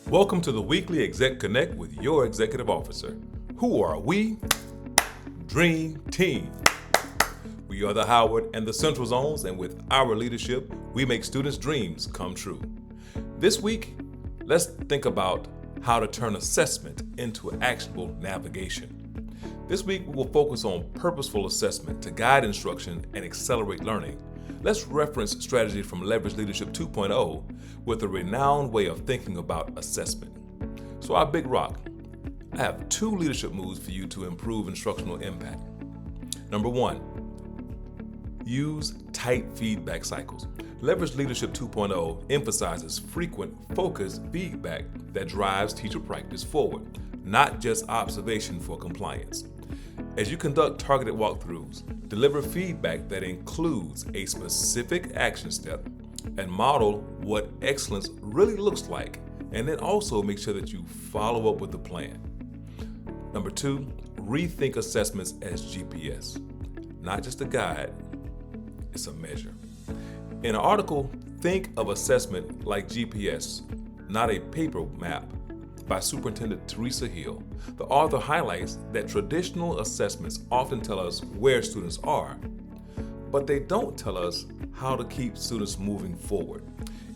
Welcome to the weekly Exec Connect with your executive officer. Who are we? Dream Team. We are the Howard and the Central Zones, and with our leadership, we make students' dreams come true. This week, let's think about how to turn assessment into actionable navigation. This week, we will focus on purposeful assessment to guide instruction and accelerate learning. Let's reference strategy from Leverage Leadership 2.0 with a renowned way of thinking about assessment. So our big rock, I have 2 leadership moves for you to improve instructional impact. Number 1, use tight feedback cycles. Leverage Leadership 2.0 emphasizes frequent, focused feedback that drives teacher practice forward, not just observation for compliance. As you conduct targeted walkthroughs, deliver feedback that includes a specific action step and model what excellence really looks like, and then also make sure that you follow up with the plan. Number 2, rethink assessments as GPS. Not just a guide, it's a measure. In an article, Think of Assessment Like GPS, Not a Paper Map, by Superintendent Teresa Hill, the author highlights that traditional assessments often tell us where students are, but they don't tell us how to keep students moving forward.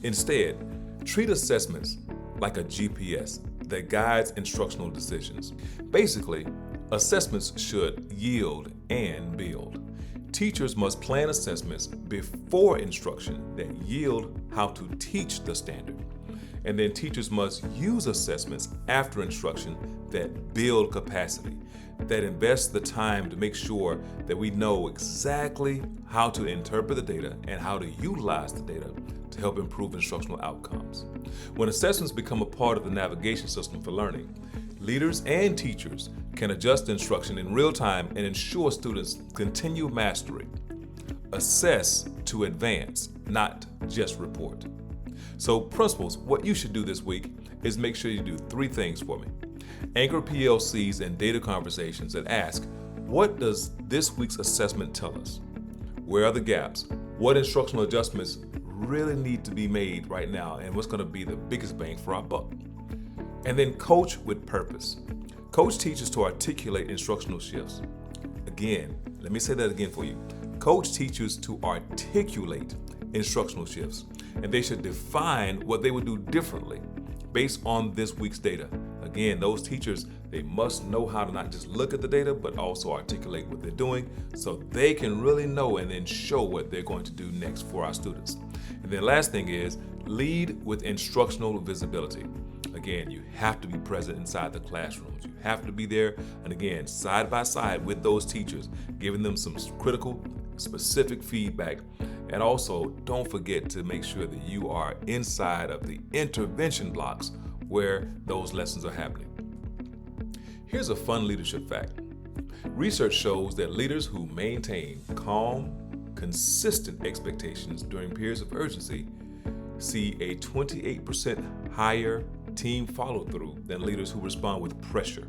Instead, treat assessments like a GPS that guides instructional decisions. Basically, assessments should yield and build. Teachers must plan assessments before instruction that yield how to teach the standard. And then teachers must use assessments after instruction that build capacity, that invest the time to make sure that we know exactly how to interpret the data and how to utilize the data to help improve instructional outcomes. When assessments become a part of the navigation system for learning, leaders and teachers can adjust instruction in real time and ensure students continue mastery. Assess to advance, not just report. So principals, what you should do this week is make sure you do 3 things for me. Anchor PLCs and data conversations and ask, what does this week's assessment tell us? Where are the gaps? What instructional adjustments really need to be made right now, and what's going to be the biggest bang for our buck? And then coach with purpose. Coach teachers to articulate instructional shifts. Again, let me say that again for you. Coach teachers to articulate instructional shifts, and they should define what they would do differently based on this week's data. Again, those teachers, they must know how to not just look at the data, but also articulate what they're doing so they can really know and then show what they're going to do next for our students. And then last thing is lead with instructional visibility. Again, you have to be present inside the classrooms. You have to be there, and again, side by side with those teachers, giving them some critical, specific feedback. And also, don't forget to make sure that you are inside of the intervention blocks where those lessons are happening. Here's a fun leadership fact. Research shows that leaders who maintain calm, consistent expectations during periods of urgency see a 28% higher team follow-through than leaders who respond with pressure.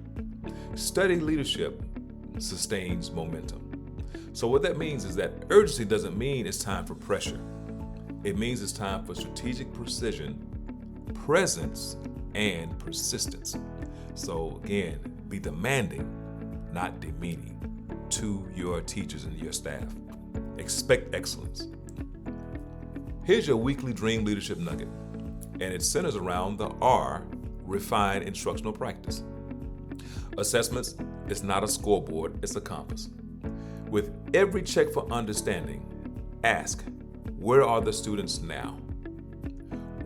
Steady leadership sustains momentum. So what that means is that urgency doesn't mean it's time for pressure. It means it's time for strategic precision, presence, and persistence. So again, be demanding, not demeaning, to your teachers and your staff. Expect excellence. Here's your weekly Dream Leadership Nugget, and it centers around the R, refined instructional practice. Assessments is not a scoreboard, it's a compass. With every check for understanding, ask, where are the students now?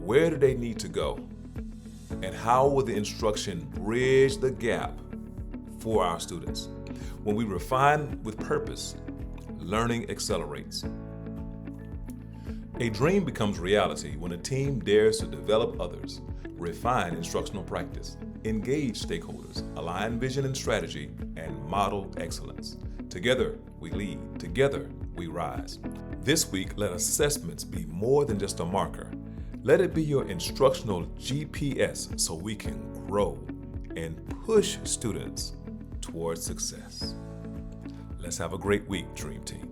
Where do they need to go? And how will the instruction bridge the gap for our students? When we refine with purpose, learning accelerates. A dream becomes reality when a team dares to develop others, refine instructional practice, engage stakeholders, align vision and strategy, and model excellence. Together, we lead. Together, we rise. This week, let assessments be more than just a marker. Let it be your instructional GPS so we can grow and push students towards success. Let's have a great week, Dream Team.